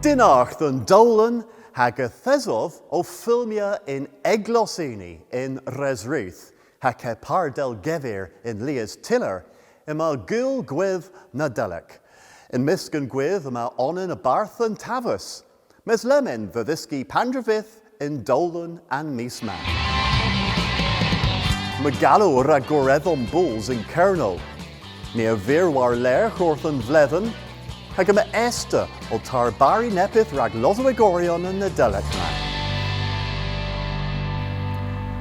Dinach den Dolan hag a thesov o filmia in Eglosini in Resruth, hag a par del Gevir in Leas Tiller, ima gul gwydd nadelek. In misgan gwydd ima onin a barth and tavus, mes lemin vydysgi pandravith in Dolan and Misman. Megalo ragoreddon bulls in Kerno, near Virwar Lair Horthan Vleven, hag yma esta o tar bari nepith rag Loswegorion yn y Delecna.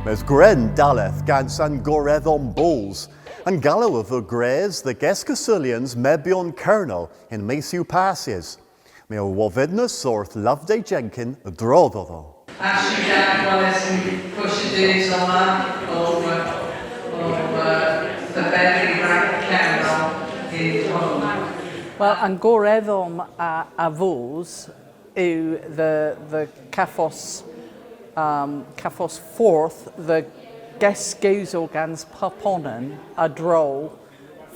Mes gren daleth gan san goreddon bulls, and gallo of the grays the Gescasulians mebion Kerno in Mesiu Passies. Me o wovidnus orth Loveday Jenkin a drododdo. Actually, that was in Pushadus on that over the very right camera in home. Wel, yn goreddom a fos yw the caffos fourth, the gesgews o gans paponen a dro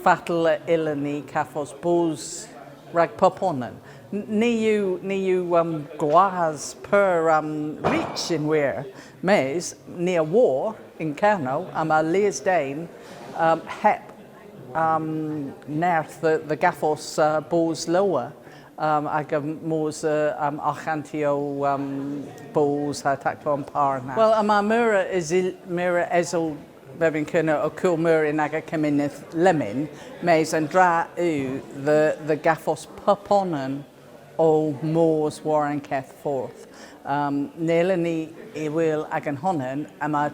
fatal ilani caffos bos rag paponen. Ni yw gwas per reach in where, mes, ni a war in Kerno, am a leas dain hep nerth the gaffos bos lower ag mos achantio bos ha tacto an parna. Well, ama mura ezel bevin kuna o cool mura in aga keminith lemon mes and dra u the gaffos paponen o mos warren keth forth. Nelani I will agan honen ama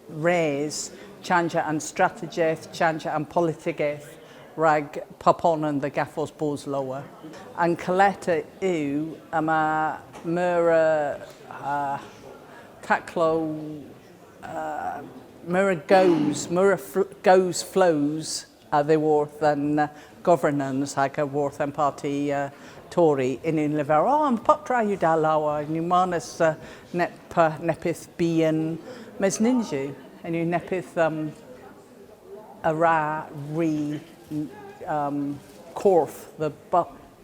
raise chanja and strategeth, chanja and politigeth, rag paponen the gaffos balls lower. And coletta ew ama mura taclo mura goes flows they worth than governance hag a worth and party Tory in liver. Oh, and pop try you dalawa numanus nepith bien mes ninju. And you nepith a ra re corf the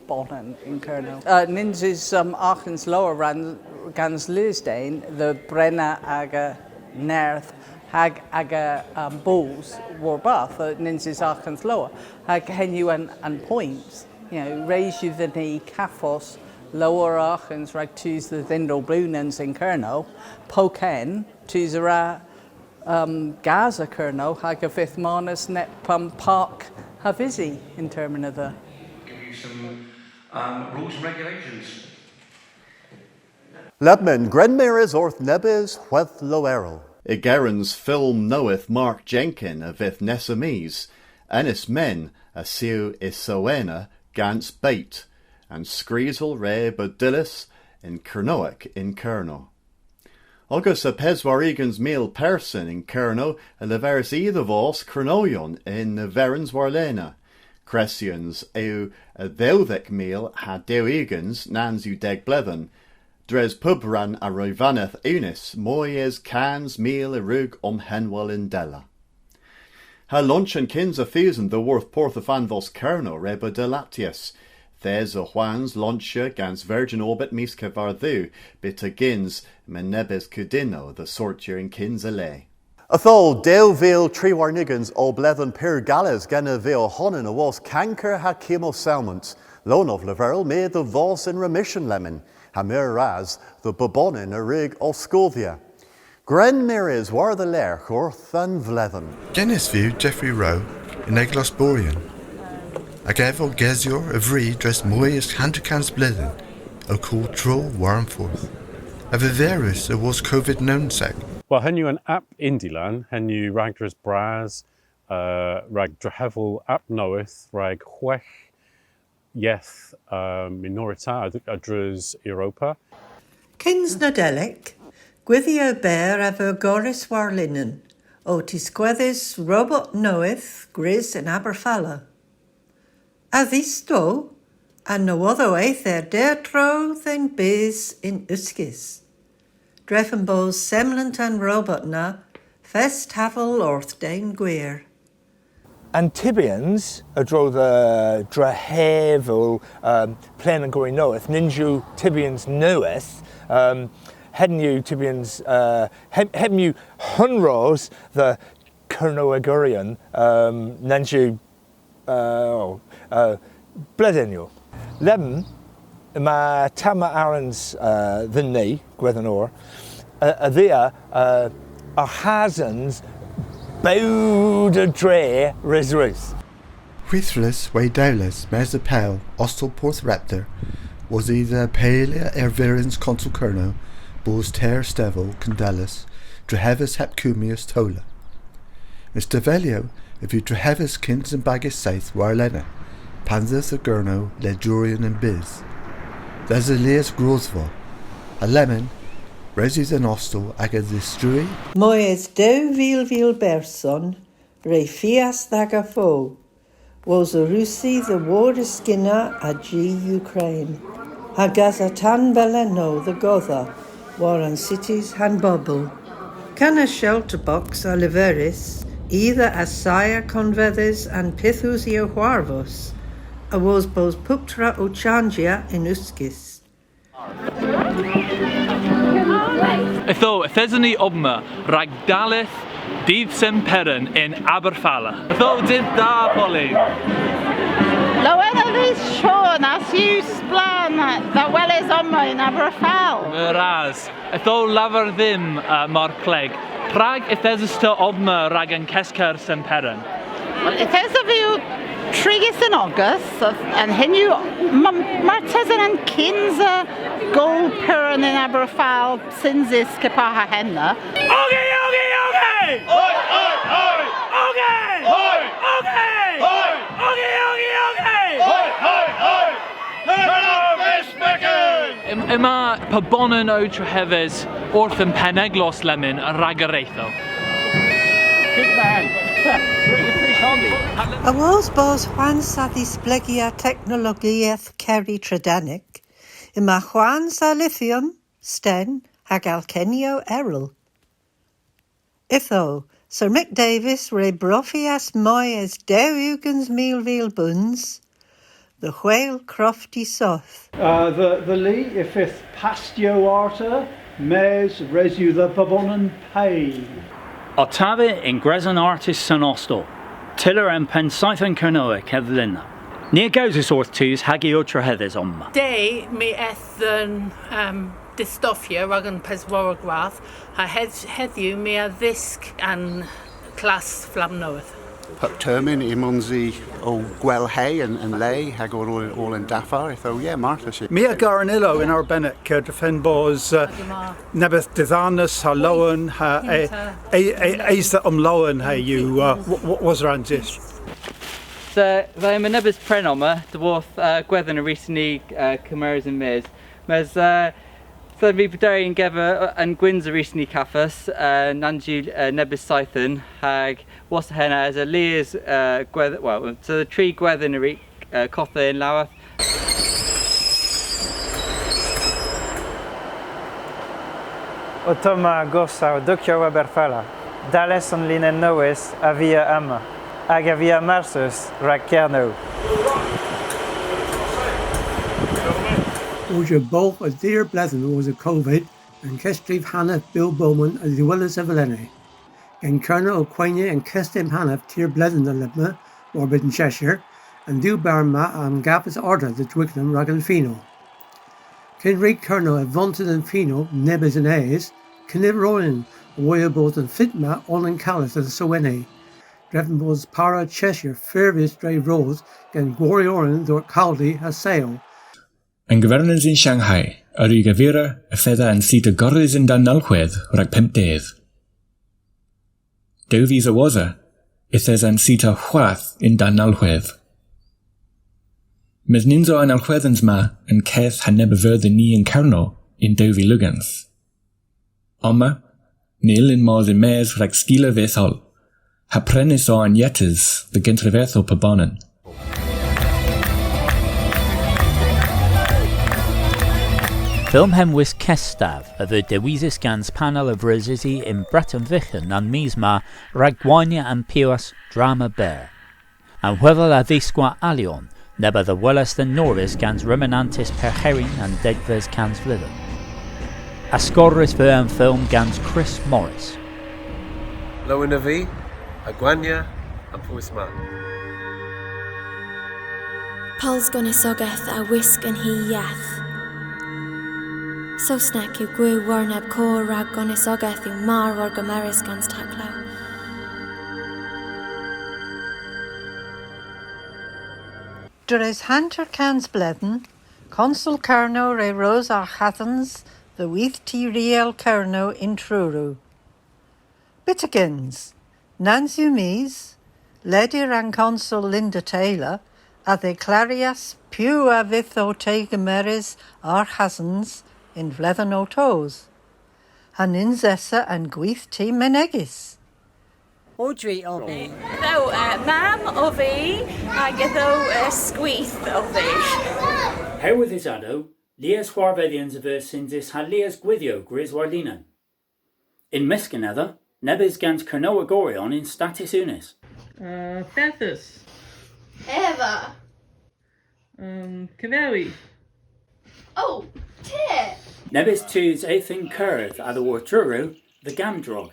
bonnen in Kerno. Ninjas Aachens lower ran gans Lisdane the brenna aga nerth hag aga bulls war bath ninjas Aachens lower hag henu and points. You know, raise you the knee caffos lower Aachens rag choose the thindle blunens in Kerno poken choose a ra Gaza Kerno hag a fifth manus net park havisi in termin of the. Give you some rules and regulations. Lebman Grenmires orth nebes wheth loerel. Igerans film knoweth Mark Jenkin a vith Nesames, Ennis men a siu Isoena gans bait, and Screezel re Bodillis in Kernoic in Kerno. Agus a peswarigans meal person in Kerno a leveris either vos Kernoion in Verens Warlena. Cressians eu a theudec meal ha deuigans nans u deg blethen. Dres pubran a roivaneth unis moyes cans meal a rug henwal in della. Ha lunch and kins a thusen the worth porth of anvos Kerno reba delatius. There's a Juan's launcher gans virgin orbit miska varthu, bit a gins menebes cudino the sorture in kins ale. Athol dale veil triwarnigans o blethen per galles gena veil honen a was canker ha chemo salmont, lone of leverel made the vos in remission lemon, ha mir raz the bobonin a rig o scovia. Gren miris war the lair horth and vlethen. Genis view Geoffrey Rowe in Eglos Borean. Ag efo gezior a vri dres moyes handicans bledden, o cool troll warmforth. A viverus a was COVID known sec. Well, hen you an app Indilan, hen you ragdras bras, rag drahevel app knoweth, rag hwech, yeth minorita adras Europa. Kins Nodelic, Gwithio bear ever Goris Warlinen, o tisquethis robot knoweth, Gris and Aberfalla. As isto, and no other either dare tro than biz in Uskis. Dreffenbos semlant and robot na, fest havel orth dain gweir. Antibians, dro the drahevil plan and gory knoweth, ninju tibians knoweth, hednu tibians, hedmu hunros, the kernoagurian, nanju bledenu. Leben, ma tama arans the knee, gwethanor, there are hazans. Bowda dre resruth. Huithlis Waidaulis Mesapel Ostel Porth Raptor was either Palea Ervirins Consul Kerno, Bos Ter Stevel Candalis, Drehevis Hepcumius Tola. Mr. Velio, if you Drehevis Kins and Baggis Saith Warlena, Panzas of Gurno, Ledurian and Biz. There's Elias Grosvo, a lemon. Resis an ostel agad distrui? Moes deu vil berson, re fias daga fo, was a Russi the war skinner a G Ukraine. Hagazatan Beleno the Gotha, war on cities han bubble. Can a shelter box a liveris, either as sire convedes and pithusio huarvos, a was bos puptra ochangia in uskis. If there's any obma ragdalith dydd Semperan in Aberfala. Did da Polly. Lowena vis Sean as you splan the well is obma in Aberfal. Raz. Laver ddim mar cleg. Prag if there's a still obma rag and Kesker Semperan. Well, if there's a view Trigus in August and Hinu Martezan and Kinza Gold Puran in Aberfal Sinzis Kapaha Henna. Okay! Oi! Okay! Ima pabonan o treheves ortham peneglos lemon ragaretho. Good man. A was bos Juan sa displegia technologiaeth Kerry Tredanic, ima Juan sa lithium, sten, hag alcenio eril. Itho, Sir Mick Davis re brofias moyes deugans milvil buns, the whale crofty soth. The Lee, ifith pastio arta, mes resu the babonan pay. Otave in Grezon artis san ostel. Tiller and Pensaithan Kernoa Kevlina. Near Gozes Orthus Hagio Trehedes Omma. Day me ethan dystofia ragan peswaragrath ha heddiw me a dysg and class flamnoeth. Termin imonzi o gwel hay and lay hag all in dafar yeah Martha she Mia Garanillo in our Bennett defend bos nebeth dithanus ha lowen ha eista lowen ha you what was around this So they am nebeth prenoma the worth gwethen a recently Camers and mes so we bedarian geva and Gwyn's a recently caffus Nanju nebeth Scythen hag was henna as a Lear's well so the tree gwethen a cotha in Lowath. Otoma gossa ducio Aberfala, Dallas on linen noes avia ama, agavia marsus racerno. Was your both a dear blessing was a COVID and Kestriv Hannah Bill Bowman as well as Evelene. And Colonel O'Quania and Kestim Hannah tier blessing the Libma, Orbit in Cheshire, and do Barma and Gappis order the Twickenham Raganfino. Kenrick Colonel Advanted and Fino, Nebes and Aes, Kniv Ronin, Woyabos and Fitma, all in Callis and Sowene. Drevenbos Para Cheshire, Fairvis Dre Rose, and Gorioran, Dor Caldi, has sail. Yn gyfernans in Shanghai, ar i gyfeira y ffedda yn sydd y gorys yn dan nalchwedd rhag 50. Dew fydd y waza, ithes yn sydd y chwath yn dan nalchwedd. Mes ninzo yn alchweddans ma yn ceth haneb y fyrdd ni yn carno in dew fi lugans. Oma, nil yn modd yn mes rhag sgila fethol, ha prenis o yn yetes the gentrefetho pabonan. Film hemwys Kestav a the Dewisis Gans panel of Rosisi in Breton Vichen and Misma Ragwania and Piwas Drama Bear. and whether a dhisqua alion, neba the wellest than Norris gans remanantis per herring and degves cans flither. A scorris for film gans Chris Morris. Lowinavi, Agwanya, and Puisman. Paul's gonna sogeth a whisk and he yath. So snack you gwe warnab ko rag gonna sogeth you mar war gomeris gans taklau. Dres Hunter cans bledden, Consul Carno re rose our hathans, the weeth T real Carno in Truru. Bittigins, Nancy Mees, Lady ran Consul Linda Taylor, a the Clarias Pew a vitho tegemeris our hazans in Vlethen o toes. Han inzessa and gweeth T menegis. Audrey of me. No, mam of me, I get squeeth of me. How with his addo, Leas Warvedians of Sinzis had Leas Gwithio Gris Warlinan. In Miscanether, Nebis gans Kernoa Gorion in Status Unis. Feathers. Eva. Caveri. Oh, Tit. Nebis choose Athin Curve at the Wartruru, the Gamdrog,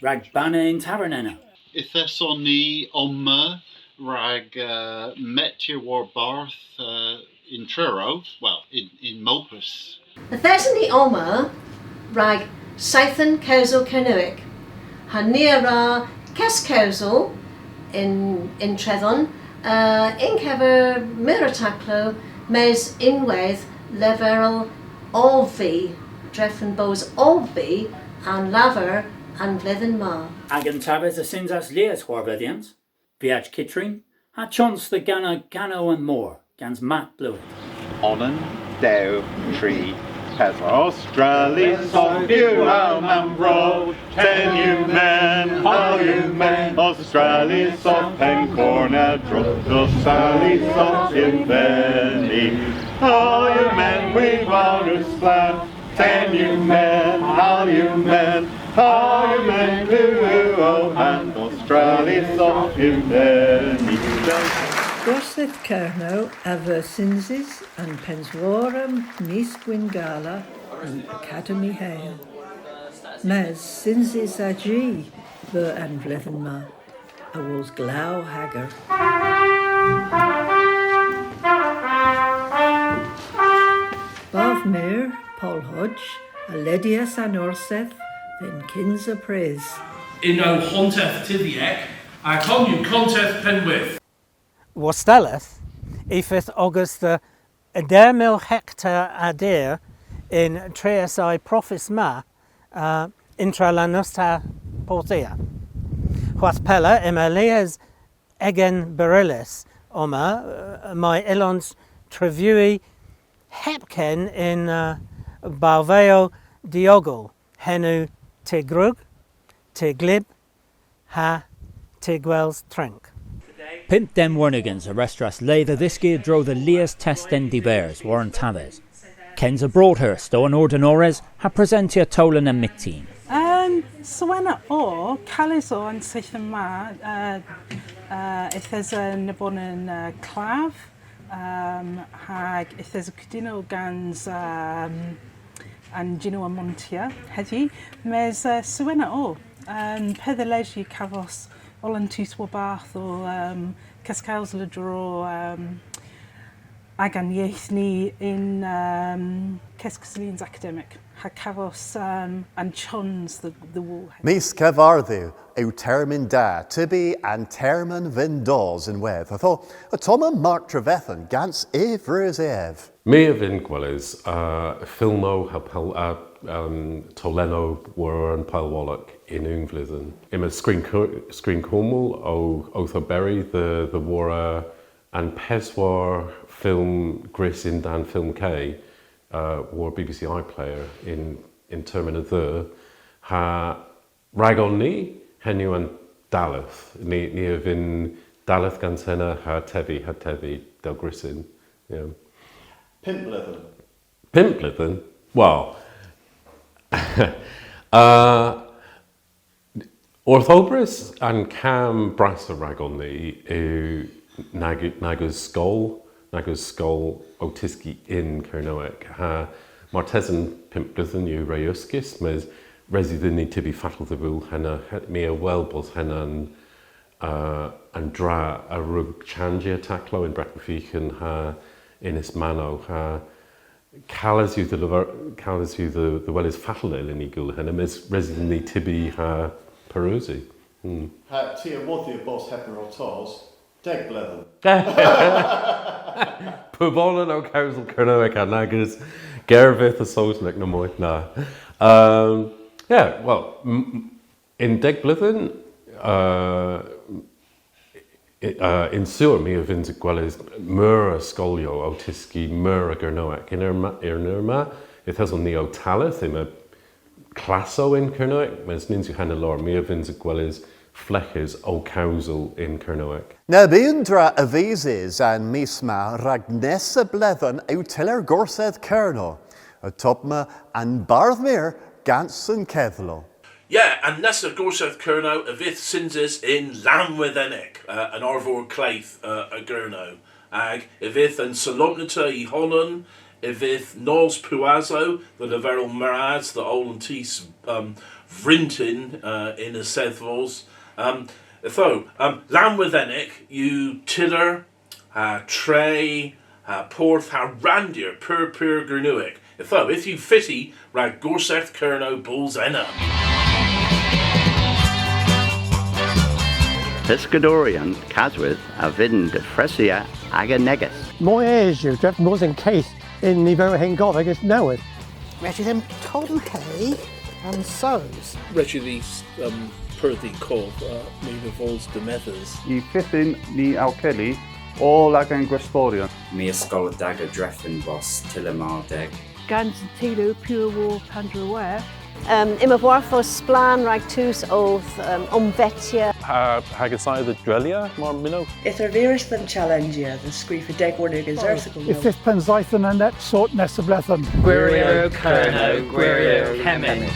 Rag Banna in Tavernena. Ithesoni Omma rag Metya War Barth in Truro, well, in Mopus. Thesni Oma, rag Scythen Council Kernuic. Hanira Kes Council in Trethon, in Kever Mirataclo, Mes Inwaith, Leverel Olvi, Dreffen Bows Olvi, and Laver and Vlethen Ma. Agan Tabes a Sinzas Leas Warvedians, Viaj Kittring, ha chons the Gano and more, gans Matt Blewett. Onan, Dew, Tree, Peth Australis of you, Mambro, 10 you men, all you men, Australis of Pencorna, Dosalis of Inveni, all you men, we want to splat, 10 you men, all you men, all you men, Blue, and Australis of Inveni. Gorseth Kerno, Aversinzis, and Penswaram, Nis Gwingala, and Academy Hale. Mes Sinzis Agi, Ver and Vlethenma, a was Glau Hagar. Bavmir, Paul Hodge, a Ledias and Orseth, then Kinza Praise. Inno Honteth Tiviek, I come you conteth Penwith. Wastelleth, Ifith August the Edermil Hector Adir in Treasai Prophis Ma, intra Lanusta Portia. Huaspella Emelias Egen Berylis, Oma, my Elons Trevui Hepken in Balveo Diogo, Henu Tigrug, Tiglib, Ha Tigwells Trink. Pimp dem Wernigans a restras leather this gear drove the Leas Testen de Bears, Warren Tavez. Kenza Broadhurst, Owen Ordinores, ha presentia Tolan and Mictine. Swana o, Calis o yn Seithan Ma, if there's a Nabonan Clav, hag if there's a Cudino Gans and Gino a Montia, hedgy, mes Swana o, Pedaleji Cavos. Olan Tuswa Bath or Cascals Ladro Agan Yethni in Keskaslin's academic. Hakavos and Chons the wall. Mis Cavardu, Termin Da, Tibi and Termin Vindos in Weth. I thought, Toma Mark Trevethan, Gans Evers Ev. Mea Vinquelis, Filmo, Toleno, Warren Palwallock in Ungvlithen. Ima Screen Cornwall, Otho Berry, the Wara, and Peswar Film Gris in Dan Film K, war BBC iPlayer in Termina the ha Ragon ni Henu and Daleth ni of in Daleth Gansena ha Tevi Del Grisin. Yeah. Pimplithen? Well, Orthobris and Cam Brassa Ragon ni Nagus Skull Otiski in Kernoek. Ha Martesan Pimpguthan you Rayuskis, mes residini tibi fatal the rule, Hena mea wellbos Henan and dra a rug changia taklo in Breckenfichen ha inis mano ha Calas you the well is fatal in eagle, Hena mes residini tibi ha Perusi. Ha tia mothia boss hepper or tos. Deg blethen. Pubolan o Causal Kernoek a Nagus, Gervith a Sosnek no moit na. Yeah, well, in Deg blethen, in Sur mi of Inzigwelles Mura Scolio Otiski Mura Kernoek. In Irma, it has on the Otalith, in a classo in Kernoek, mes ninsu Hannelor, mi of Inzigwelles Fleches o Causal in Kernoek. Nebindra avises and misma ragnessa blethen outiller gorseth Kerno, a topma and Barthmere Ganson Kevlo. Yeah, and Nessa Gorseth Kerno, Avith Sinzis in Lamwithenek, an Arvor Claith, a Gurno. Ag, Avith and Solomnita I Honan, Avith Nols Puazo, the Leveril Maraz, the Olentis Vrintin in a Sethvos. Lamwithenek, you Tiller, Trey, Porth, Randir, Pur Gurnuik. If you fitty, rag Gorseth Kerno Bulls Enna. Piscadorian, Caswith, Avidin de Fresia, Aganegus. More age you drift more than case in the very hang against knoweth. Reggie them Tolden Hay and sows. Reggie these per the call, me the vols de methers. I fithin ni Alkeli, all Agan Gresporian. Me a scholar dagger Dreffen boss Tillamar Deg. Gans Tilu, Pure War, Pandraware. Imavorphos Splan, Ragtus of Umvetia. Hagasai the Drelia, Marmino. Ithervirus than Challengia, the Screefer Degwarnig is Ersical. If this Penzython and that sort Nessa Blethen. Guirio Kerno, Guirio Kemen.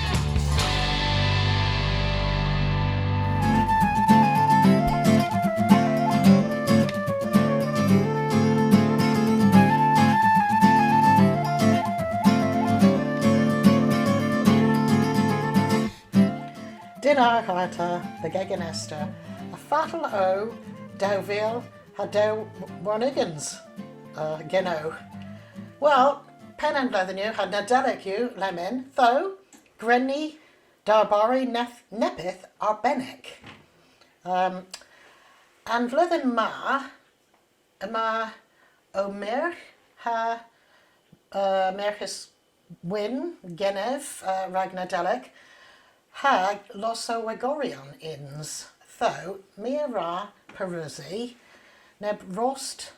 Dinar Harta, the Geganester, a fatal O, Dowville, Hadow Warnigans, Geno. Well, Pen and Leathenu had Nadelic you, Lemon, though, Grenny, Darbari, Nepith, Arbenek. And Vlethen Ma Omer, Ha, Merchis Win, Genev, Ragnadelic, Hag Loso Wegorion ins, though Mira Perusi, Neb Rost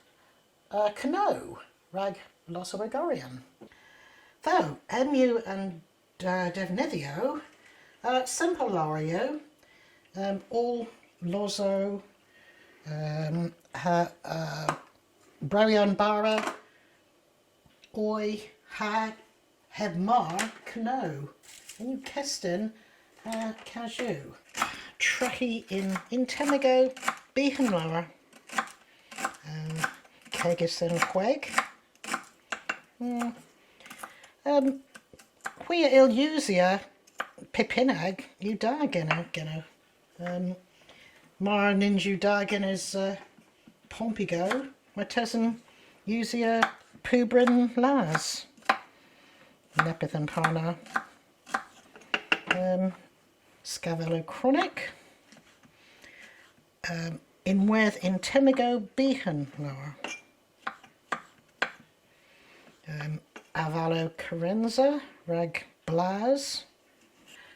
Cano, Rag Loso Wegorion. Though Emu and Devnithio, Simple Lorio, all Lozo, Brarion Bara, Oi, Hag, Hebmar, Cano, and you Keston. Cashew. Tracky in Temigo, Behanlower. Kegison Queg. Quia Ilusia Pipinag, you Dargeno, Geno. Mar Ninju Dargen is Pompigo, Matezan Usia Pubrin Laz. Nepithan Parna. Scavelo Chronic. In Weth in Temigo Behan Lower. Avalo Carenza, Rag Blaz.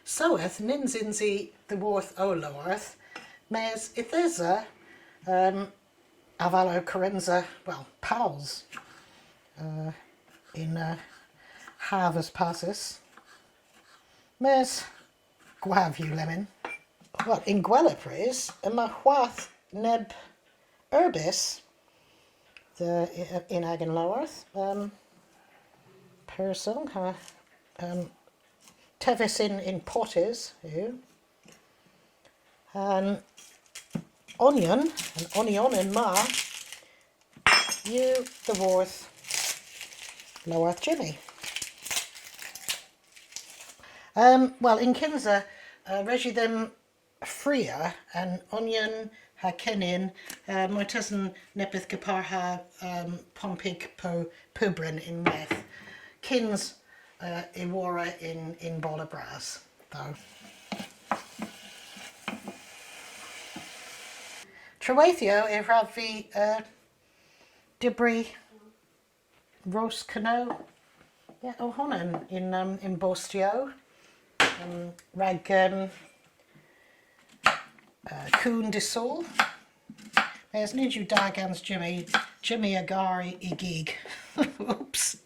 Soeth Ninzinzi the Worth Oloworth, Mes Ithesa, Avalo Carenza, well, Pals, in Havas Passes. Mes Guavu Lemon. Well, in Guelapres, Mahuath Neb Urbis, the in Agan Loworth, Person, Tevis in Potters, and Onion in Ma, you the worth lower Jimmy. Well, in Kinza, regi them fria and onion ha kenin, my cousin nepith gapar ha pompig po pubrin in meth. Kins iwara in bola bras, though. Trewaithio e ravi debris roast canoe. Yeah, O'Honan in Bostio. Rag Coon de Sol. There's Niju Dagans Jimmy Agari Igig. Oops.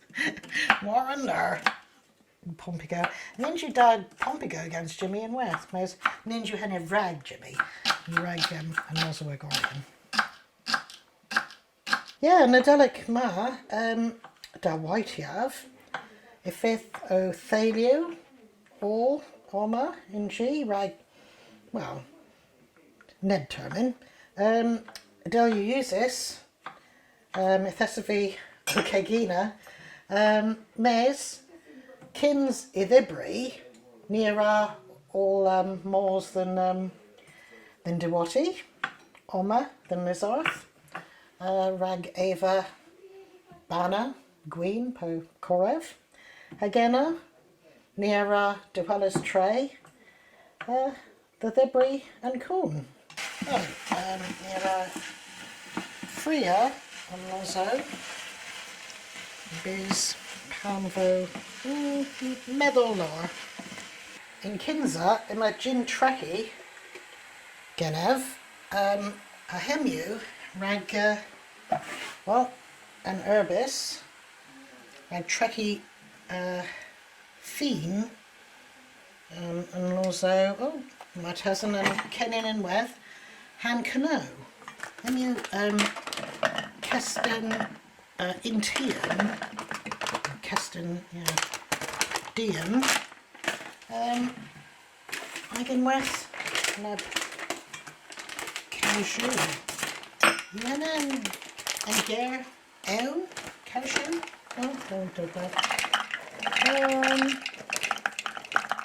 Warren there. Pompigo. Ninju Dag Pompigo against Jimmy and West. There's Ninju Henny Rag Jimmy. Rag and also a Gordon. Yeah, Nadelic Ma, da White Yav. Ifith o Thalio. All Oma in G, rag, well, Ned Termin. Del you use this, Ithesavi Kegina, Mes, Kins Idibri, nearer all more than Dewati, Oma than Mizarth, rag Ava Bana, Gween, Po Korev, Hagena, Nearer Duella's Tray, the Debris and Corn. Oh, nearer Freya and Lozo, Biz, Panvo, Medolor. In Kinza, in a Gin Trekkie, Genev, a Hemu, rag, well, an Herbis, rag Trekkie, Fiend and Lozo, oh, my cousin and Kenin and Weth, Han Canoe. And you Keston Intian, Keston, yeah, Dian, Again Weth, Neb Cashew, Yenan and Ger Elm, Cashew, oh, don't do that.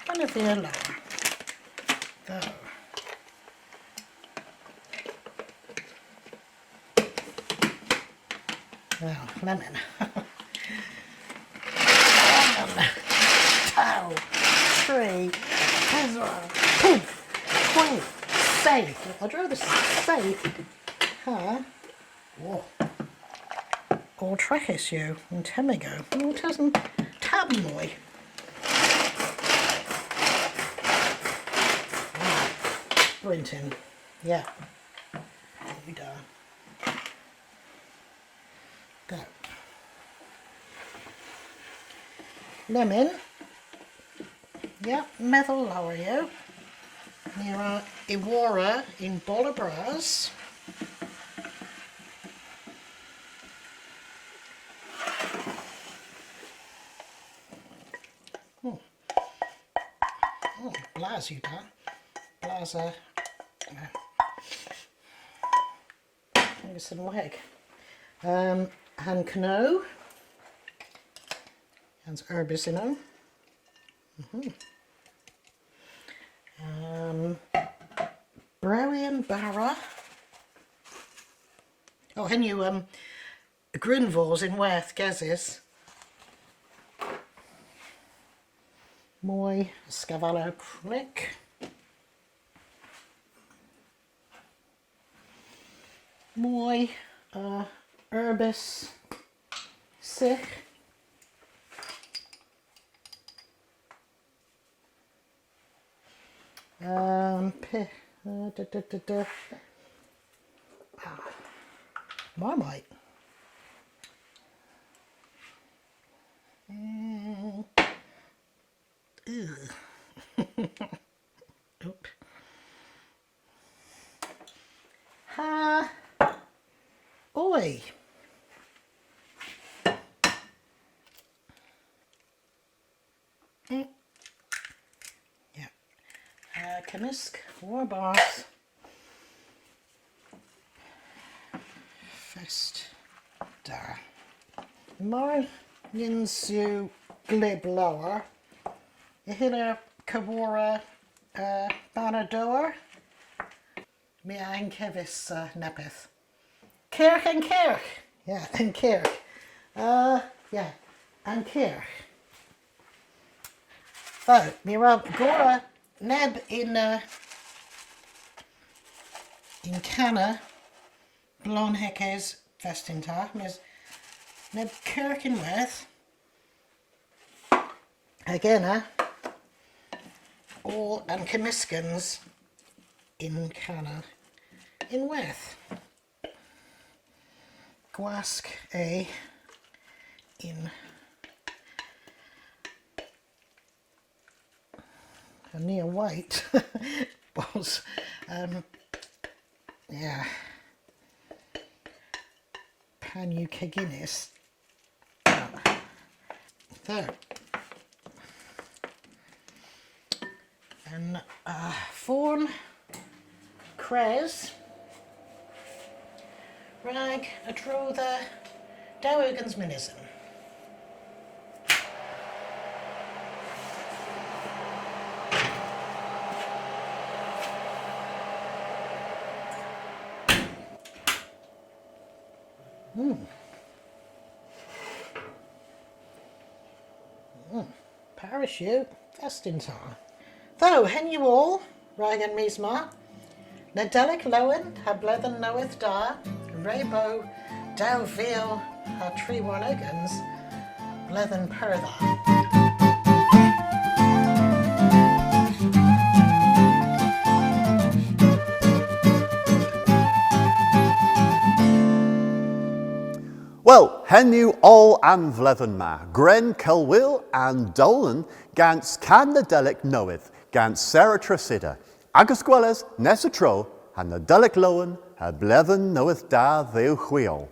One of the yellow. Though. Well, lemon. Lemon. Tow. Tree. Ezra. Poof. Twink. Safe. I'd rather safe. Huh? Whoa. All Trechis you and Temigo. Oh, it hasn't. Tabmoy. Brinton. Yeah. You do. Go. Lemon. Yeah, methyl lower you. Near Iwara in Bolabras. Oh, Blaz you done. Blaza. Some leg. Han Canoe. Hans Herbicino. Brian Barra. Oh, and you Grunvals in Worth, Gazis. Moy Scavallo Crick. Moy Herbis Sick. Marmite. Oop. Ha. Oi. Yeah. Kamisk, Warboss. Fest. Da. Mar Yinsu Glib Lower. Ihila Kawara Banadoa. Me ein Kevis Nepeth. Kirk and Kirk. Yeah, and Kirk. Yeah, and Kirk. So, Mira Gora Neb in Canna Blonheckes Vestintar. Mes Neb Kirkenworth. Again, all and Comiskins in Canna in Worth. Gwask A in near White was yeah Panu Keginis. There. And Fawn Cres Rag a draw the Dowigan's Minism. Parachute, Vestintar. Though, hen you all, Rag and Misma, Nadelic Lowen, ha blethen knoweth da, Raybo, Dow Veal, ha tree warnogans, blethen pertha. Well, hen you all an vlethen ma, Gren Kelwill and Dolan, gans can Nadelic knoweth, gans Sarah Tracida, agus gwelles Nesatro, and Nadelic Lowen, ha blethen knoweth da theu chwiol.